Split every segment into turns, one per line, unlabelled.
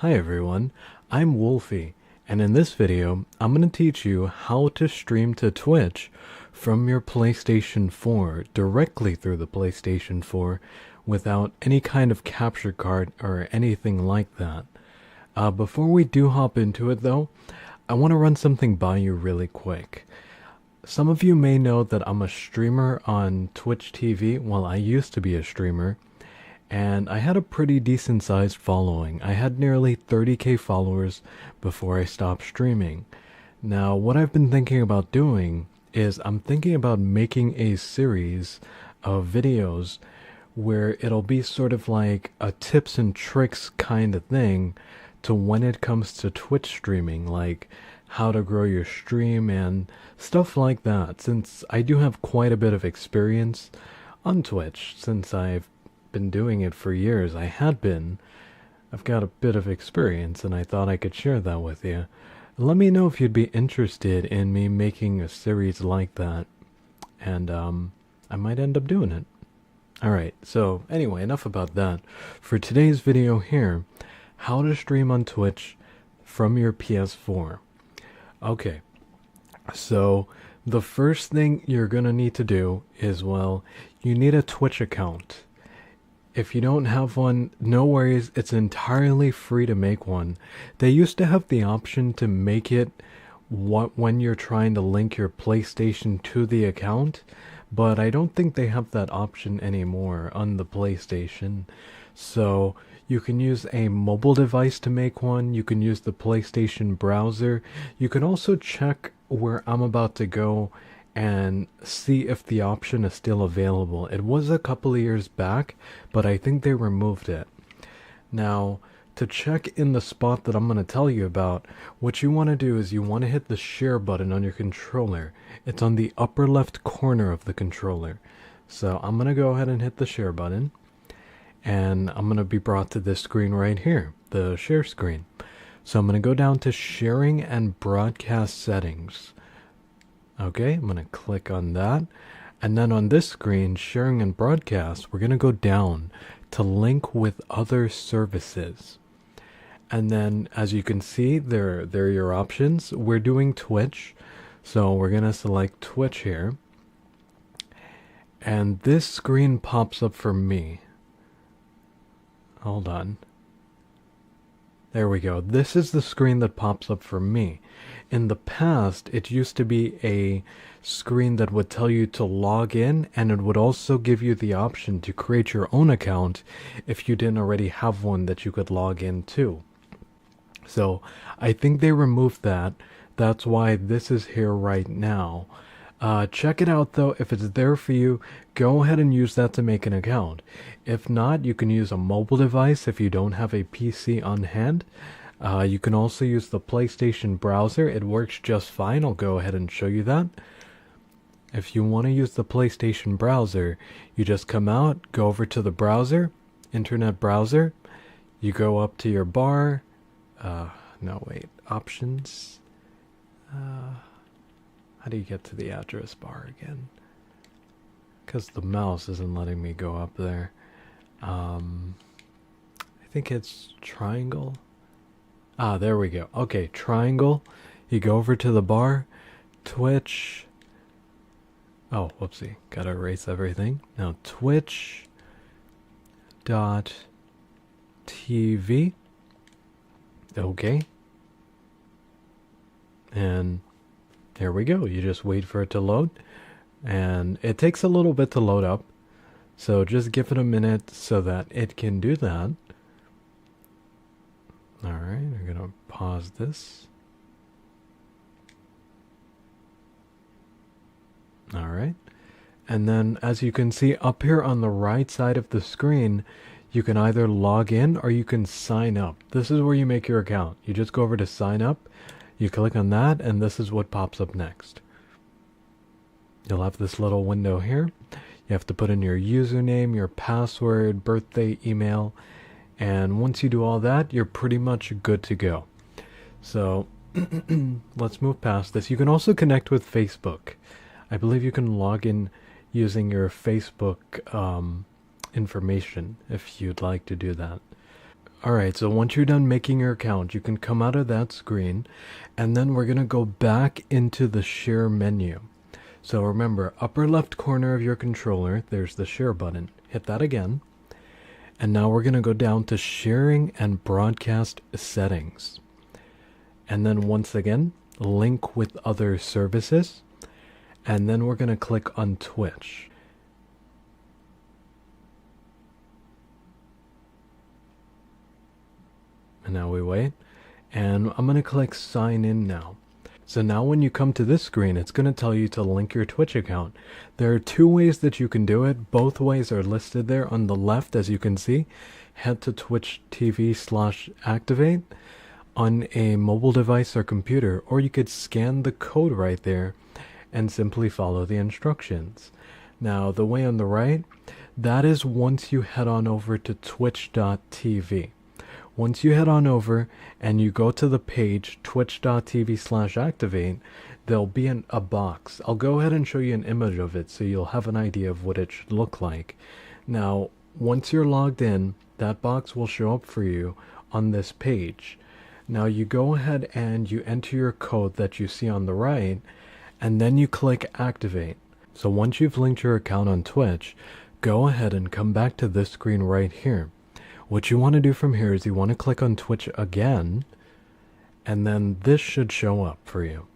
Hi everyone, I'm Wolfie, and in this video, I'm going to teach you how to stream to Twitch from your PlayStation 4 directly through the PlayStation 4 without any kind of capture card or anything like that. Before we do hop into it though, I want to run something by you really quick. Some of you may know that I'm a streamer on Twitch TV. Well, I used to be a streamer. And I had a pretty decent sized following. I had nearly 30k followers before I stopped streaming. Now, what I've been thinking about doing is I'm thinking about making a series of videos where it'll be sort of like a tips and tricks kind of thing to when it comes to Twitch streaming, like how to grow your stream and stuff like that, since I do have quite a bit of experience on Twitch since I've been doing it for years. I've got a bit of experience and I thought I could share that with you. Let me know if you'd be interested in me making a series like that, and I might end up doing it. Alright, so anyway, enough about that. For today's video here, how to stream on Twitch from your PS4. Okay, so the first thing you're gonna need to do is, well, you need a Twitch account. If you don't have one, no worries, it's entirely free to make one. They used to have the option to make it when you're trying to link your PlayStation to the account, but I don't think they have that option anymore on the PlayStation. So you can use a mobile device to make one, you can use the PlayStation browser, you can also check where I'm about to go and see if the option is still available. It was a couple of years back, but I think they removed it. Now, to check in the spot that I'm going to tell you about, what you want to do is you want to hit the share button on your controller. It's on the upper left corner of the controller. So I'm going to go ahead and hit the share button, and I'm going to be brought to this screen right here, the share screen. So I'm going to go down to sharing and broadcast settings. Okay, I'm going to click on that. And then on this screen, sharing and broadcast, we're going to go down to link with other services. And then, as you can see, there are your options. We're doing Twitch, so we're going to select Twitch here. And this screen pops up for me. Hold on. There we go. This is the screen that pops up for me. In the past, it used to be a screen that would tell you to log in, and it would also give you the option to create your own account if you didn't already have one that you could log into. So I think they removed that. That's why this is here right now. Check it out though. If it's there for you, go ahead and use that to make an account. If not, you can use a mobile device if you don't have a PC on hand. You can also use the PlayStation browser. It works just fine. I'll go ahead and show you that. If you want to use the PlayStation browser, you just come out, go over to the browser, internet browser. You go up to your bar. Options. How do you get to the address bar again? Because the mouse isn't letting me go up there. I think it's triangle. There we go. Okay, triangle. You go over to the bar. Twitch. Oh, whoopsie. Gotta erase everything. Now, twitch.tv. Okay. And there we go. You just wait for it to load. And it takes a little bit to load up. So just give it a minute so that it can do that. Alright, I'm going to pause this. Alright. And then as you can see up here on the right side of the screen, you can either log in or you can sign up. This is where you make your account. You just go over to sign up. You click on that, and this is what pops up next. You'll have this little window here. You have to put in your username, your password, birthday, email, and once you do all that, you're pretty much good to go. So let's move past this. You can also connect with Facebook. I believe you can log in using your Facebook information if you'd like to do that. Alright, so once you're done making your account, you can come out of that screen, and then we're going to go back into the share menu. So remember, upper left corner of your controller, there's the share button. Hit that again. And now we're going to go down to sharing and broadcast settings. And then once again, link with other services. And then we're going to click on Twitch. And now we wait. And I'm going to click sign in now. So now when you come to this screen, it's going to tell you to link your Twitch account. There are two ways that you can do it. Both ways are listed there on the left, as you can see. Head to Twitch TV/activate on a mobile device or computer, or you could scan the code right there and simply follow the instructions. Now, the way on the right, that is once you head on over to twitch.tv. Once you head on over and you go to the page twitch.tv/activate, there'll be a box. I'll go ahead and show you an image of it so you'll have an idea of what it should look like. Now, once you're logged in, that box will show up for you on this page. Now you go ahead and you enter your code that you see on the right, and then you click activate. So once you've linked your account on Twitch, go ahead and come back to this screen right here. What you want to do from here is you want to click on Twitch again, and then this should show up for you.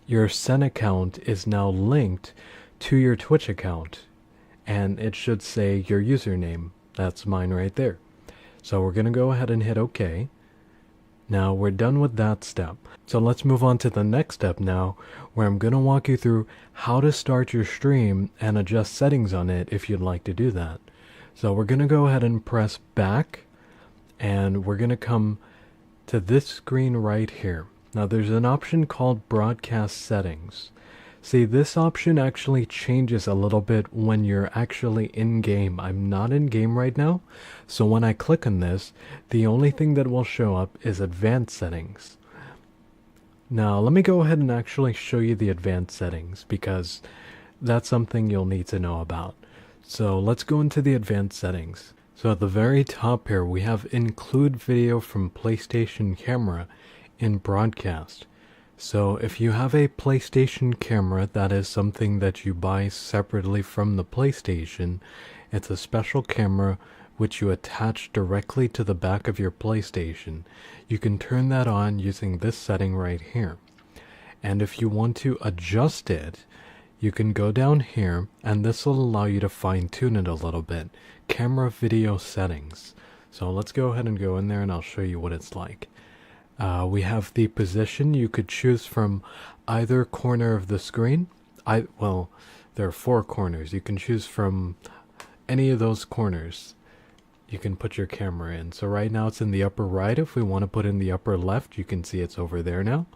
Your Sen account is now linked to your Twitch account, and it should say your username. That's mine right there. So we're going to go ahead and hit OK. Now we're done with that step. So let's move on to the next step now, where I'm going to walk you through how to start your stream and adjust settings on it if you'd like to do that. So we're going to go ahead and press back, and we're going to come to this screen right here. Now there's an option called broadcast settings. See, this option actually changes a little bit when you're actually in game. I'm not in game right now, so when I click on this, the only thing that will show up is advanced settings. Now let me go ahead and actually show you the advanced settings, because that's something you'll need to know about. So let's go into the advanced settings. So at the very top here, we have include video from PlayStation camera in broadcast. So if you have a PlayStation camera, that is something that you buy separately from the PlayStation. It's a special camera which you attach directly to the back of your PlayStation. You can turn that on using this setting right here. And if you want to adjust it, you can go down here, and this will allow you to fine tune it a little bit. Camera video settings. So let's go ahead and go in there and I'll show you what it's like. We have the position. You could choose from either corner of the screen. Well, there are 4 corners. You can choose from any of those corners. You can put your camera in. So right now it's in the upper right. If we want to put in the upper left, you can see it's over there now.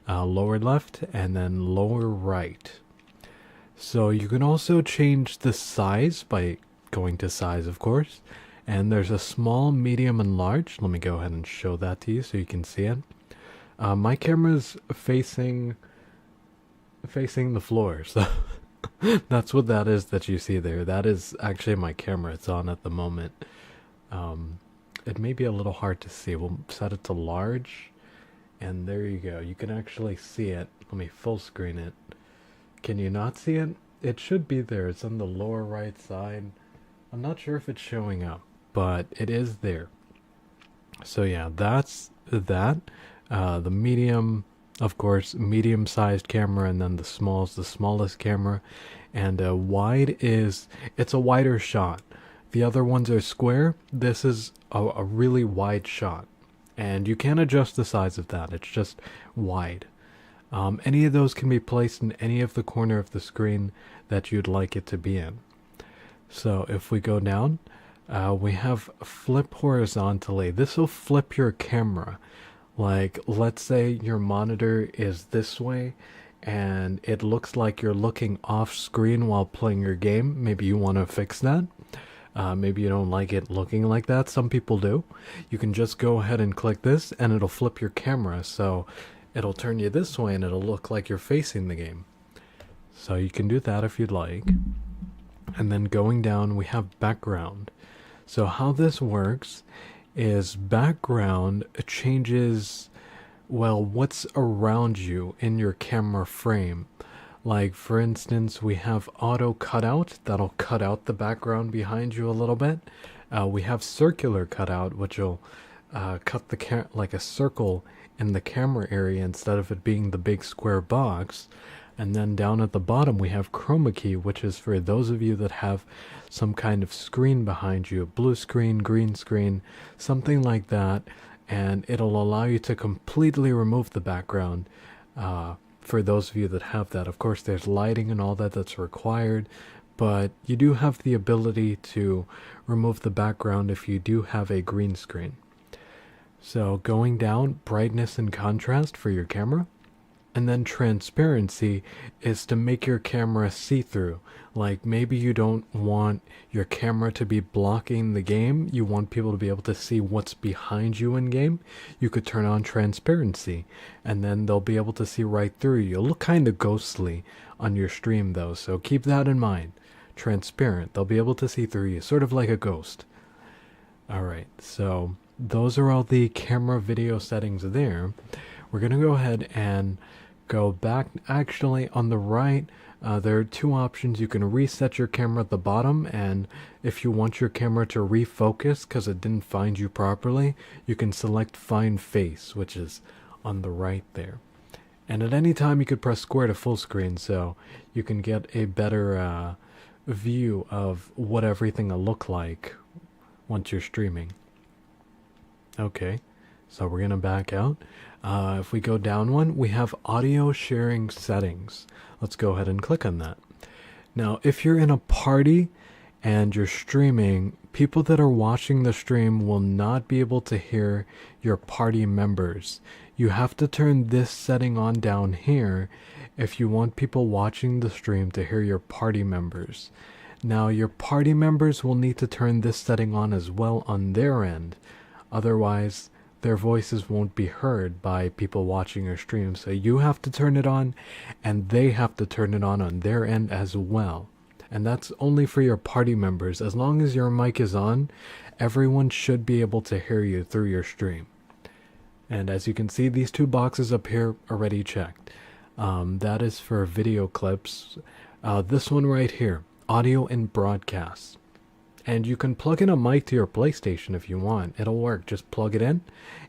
Lower left and then lower right. So you can also change the size by going to size, of course. And there's a small, medium, and large. Let me go ahead and show that to you so you can see it. My camera's facing the floor, so that's what that is that you see there. That is actually my camera. It's on at the moment. It may be a little hard to see. We'll set it to large, and there you go. You can actually see it. Let me full screen it. Can you not see it? It should be there. It's on the lower right side. I'm not sure if it's showing up, but it is there. So yeah, that's that. The medium, of course, medium-sized camera, and then the smallest camera. And wide it's a wider shot. The other ones are square. This is a really wide shot, and you can adjust the size of that. It's just wide. Any of those can be placed in any of the corner of the screen that you'd like it to be in. So if we go down, we have flip horizontally. This will flip your camera. Like, let's say your monitor is this way and it looks like you're looking off screen while playing your game. Maybe you want to fix that. Maybe you don't like it looking like that. Some people do. You can just go ahead and click this and it'll flip your camera. So it'll turn you this way and it'll look like you're facing the game. So you can do that if you'd like. And then going down, we have background. So how this works is background changes, well, what's around you in your camera frame. Like, for instance, we have auto cutout that'll cut out the background behind you a little bit. We have circular cutout, which will cut the like a circle in the camera area instead of it being the big square box. And then down at the bottom we have chroma key, which is for those of you that have some kind of screen behind you, blue screen, green screen, something like that, and it'll allow you to completely remove the background. For those of you that have that, of course there's lighting and all that that's required, but you do have the ability to remove the background if you do have a green screen. So going down, brightness and contrast for your camera. And then transparency is to make your camera see-through. Like, maybe you don't want your camera to be blocking the game. You want people to be able to see what's behind you in game. You could turn on transparency and then they'll be able to see right through you. You'll look kind of ghostly on your stream though, so keep that in mind. Transparent, they'll be able to see through you, sort of like a ghost. Alright, so those are all the camera video settings there. We're going to go ahead and go back. Actually, on the right, there are two options. You can reset your camera at the bottom, and if you want your camera to refocus because it didn't find you properly, you can select Find Face, which is on the right there. And at any time you could press square to full screen, so you can get a better view of what everything will look like once you're streaming. Okay, so we're gonna back out. If we go down one, we have audio sharing settings. Let's go ahead and click on that. Now, if you're in a party and you're streaming, people that are watching the stream will not be able to hear your party members. You have to turn this setting on down here if you want people watching the stream to hear your party members. Now, your party members will need to turn this setting on as well on their end. Otherwise, their voices won't be heard by people watching your stream. So you have to turn it on, and they have to turn it on their end as well. And that's only for your party members. As long as your mic is on, everyone should be able to hear you through your stream. And as you can see, these two boxes up here already checked. That is for video clips. This one right here, audio and broadcast. And you can plug in a mic to your PlayStation if you want. It'll work. Just plug it in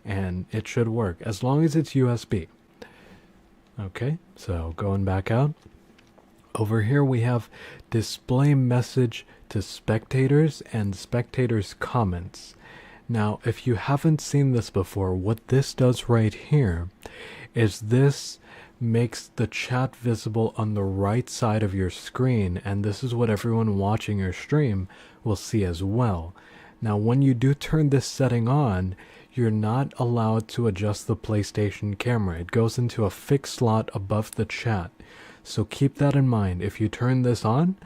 and it should work as long as it's USB. Okay, so going back out. Over here we have display message to spectators and spectators' comments. Now, if you haven't seen this before, what this does right here is this makes the chat visible on the right side of your screen, and this is what everyone watching your stream will see as well. Now, when you do turn this setting on, you're not allowed to adjust the PlayStation camera. It goes into a fixed slot above the chat. So keep that in mind. If you turn this on,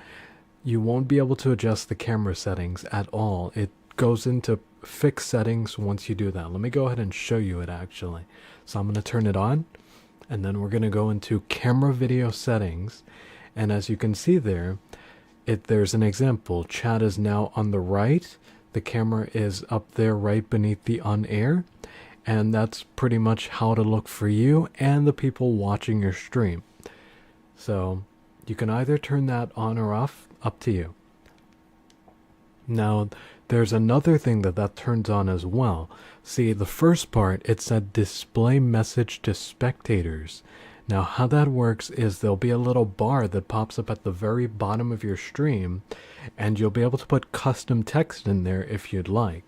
you won't be able to adjust the camera settings at all. It goes into fixed settings once you do that. Let me go ahead and show you it actually. So I'm going to turn it on, and then we're going to go into camera video settings. And as you can see there, there's an example. Chat is now on the right. The camera is up there right beneath the on air. And that's pretty much how to look for you and the people watching your stream. So you can either turn that on or off, up to you. Now, there's another thing that turns on as well. See, the first part, it said display message to spectators. Now, how that works is there'll be a little bar that pops up at the very bottom of your stream, and you'll be able to put custom text in there if you'd like.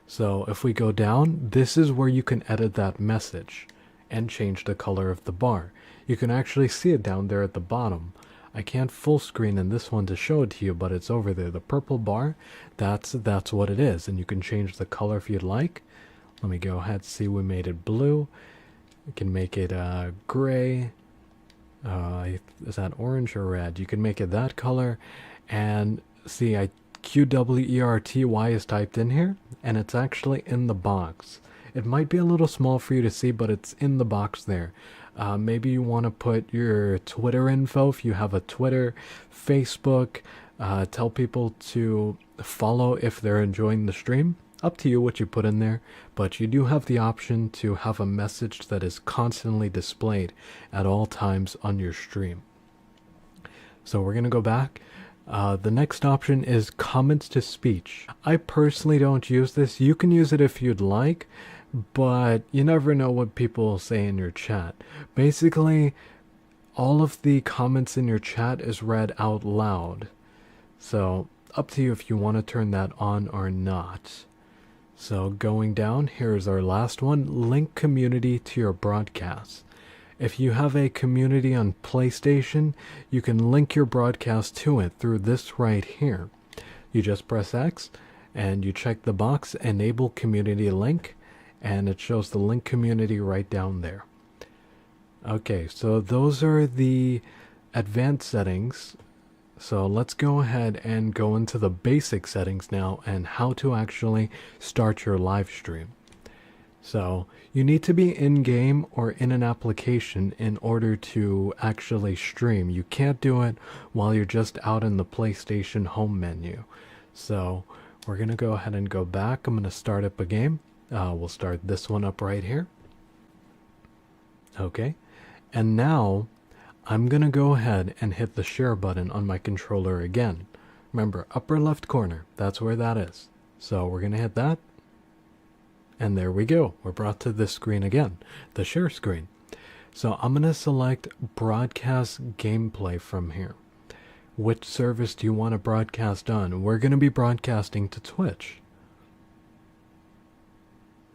So if we go down, this is where you can edit that message and change the color of the bar. You can actually see it down there at the bottom. I can't full screen in this one to show it to you, but it's over there. The purple bar, that's what it is. And you can change the color if you'd like. Let me go ahead, see, we made it blue. You can make it gray. Is that orange or red? You can make it that color. And see, QWERTY is typed in here, and it's actually in the box. It might be a little small for you to see, but it's in the box there. Maybe you want to put your Twitter info if you have a Twitter, Facebook, tell people to follow if they're enjoying the stream. Up to you what you put in there, but you do have the option to have a message that is constantly displayed at all times on your stream. So we're going to go back. The next option is comments to speech. I personally don't use this. You can use it if you'd like, but you never know what people say in your chat. Basically, all of the comments in your chat is read out loud. So up to you if you want to turn that on or not. So going down, here's our last one, link community to your broadcast. If you have a community on PlayStation, you can link your broadcast to it through this right here. You just press X and you check the box, enable community link, and it shows the link community right down there. Okay, so those are the advanced settings. So let's go ahead and go into the basic settings now and how to actually start your live stream. So you need to be in-game or in an application in order to actually stream. You can't do it while you're just out in the PlayStation home menu. So we're going to go ahead and go back. I'm going to start up a game. We'll start this one up right here. Okay. And now I'm going to go ahead and hit the share button on my controller again. Remember, upper left corner, that's where that is. So we're going to hit that. And there we go. We're brought to this screen again, the share screen. So I'm going to select broadcast gameplay from here. Which service do you want to broadcast on? We're going to be broadcasting to Twitch.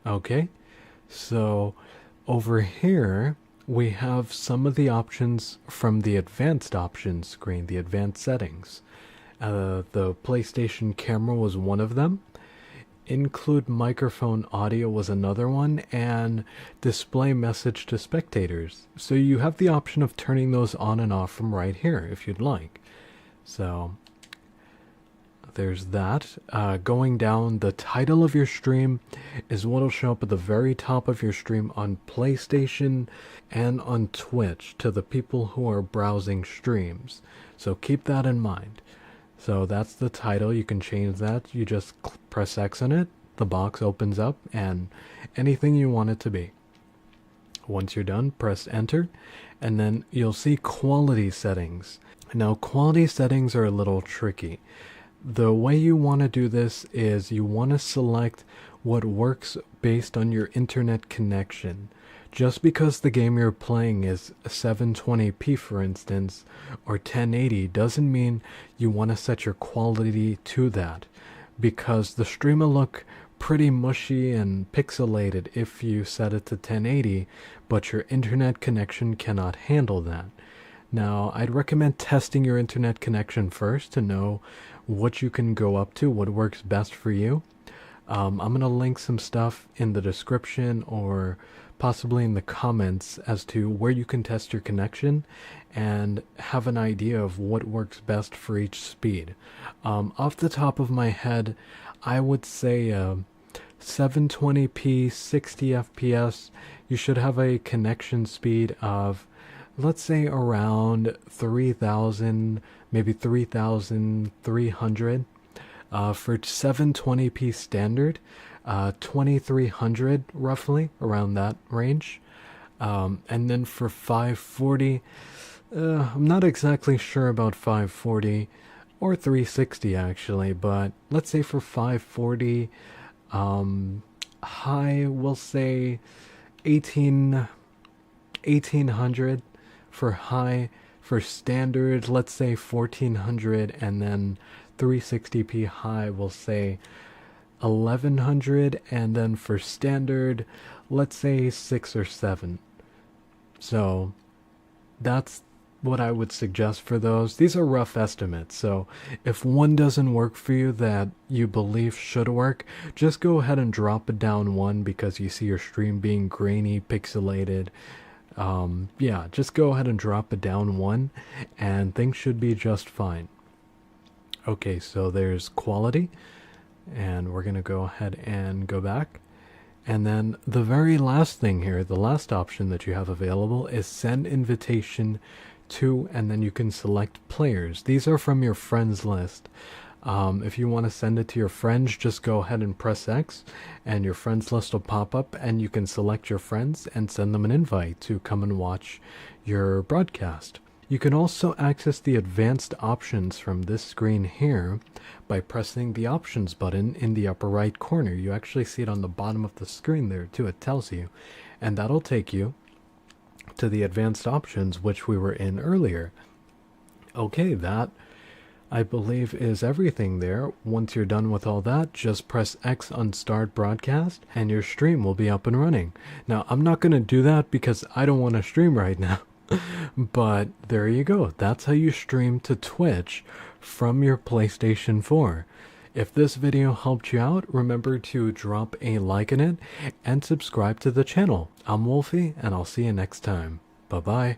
Okay. So over here, we have some of the options from the advanced options screen, the advanced settings. The PlayStation camera was one of them. Include microphone audio was another one, and display message to spectators. So you have the option of turning those on and off from right here if you'd like. So there's that. Going down, the title of your stream is what will show up at the very top of your stream on PlayStation and on Twitch to the people who are browsing streams. So keep that in mind. So that's the title. You can change that. You just press X on it. The box opens up and anything you want it to be. Once you're done, press enter. And then you'll see quality settings. Now, quality settings are a little tricky. The way you want to do this is you want to select what works based on your internet connection. Just because the game you're playing is 720p, for instance, or 1080 doesn't mean you want to set your quality to that, because the stream will look pretty mushy and pixelated if you set it to 1080, but your internet connection cannot handle that. Now, I'd recommend testing your internet connection first to know what you can go up to, what works best for you. I'm going to link some stuff in the description or possibly in the comments as to where you can test your connection and have an idea of what works best for each speed. Off the top of my head, I would say 720p, 60 FPS, you should have a connection speed of, let's say, around 3000, maybe 3300. For 720p standard, 2300 roughly, around that range. And then for 540, I'm not exactly sure about 540 or 360 actually, but let's say for 540, high, we'll say 1800 for high. For standard, let's say 1400, and then 360p high, we'll say 1100, and then for standard, let's say 6 or 7. So that's what I would suggest for those. These are rough estimates, so if one doesn't work for you that you believe should work, just go ahead and drop it down one because you see your stream being grainy, pixelated. Yeah, just go ahead and drop it down one and things should be just fine. Okay, so there's quality, and we're gonna go ahead and go back, And then the very last thing here, the last option that you have available is send invitation to, and then you can select players. These are from your friends list. If you want to send it to your friends, just go ahead and press X and your friends list will pop up and you can select your friends and send them an invite to come and watch your broadcast. You can also access the advanced options from this screen here by pressing the options button in the upper right corner. You actually see it on the bottom of the screen there too, it tells you. And that'll take you to the advanced options which we were in earlier. Okay, that I believe is everything there. Once you're done with all that, just press X on start broadcast and your stream will be up and running. Now, I'm not going to do that because I don't want to stream right now. But there you go. That's how you stream to Twitch from your PlayStation 4. If this video helped you out, remember to drop a like in it and subscribe to the channel. I'm Wolfie, and I'll see you next time. Bye-bye.